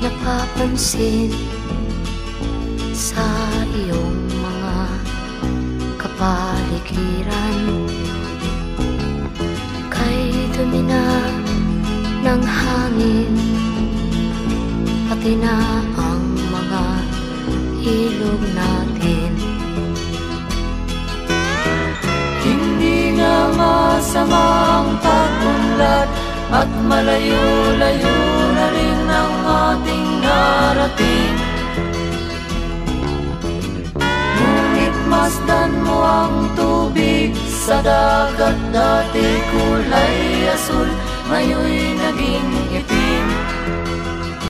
napapansin sa iyong mga kapaligiran. Kay dumi na ng hangin, pati na ang mga ilog natin. Hindi nga masamang pag-unlad at malayo-layo na rin ang ating narating. Ngunit masdan mo ang tubig sa dagat, dati kulay asul, ngayon'y naging itim.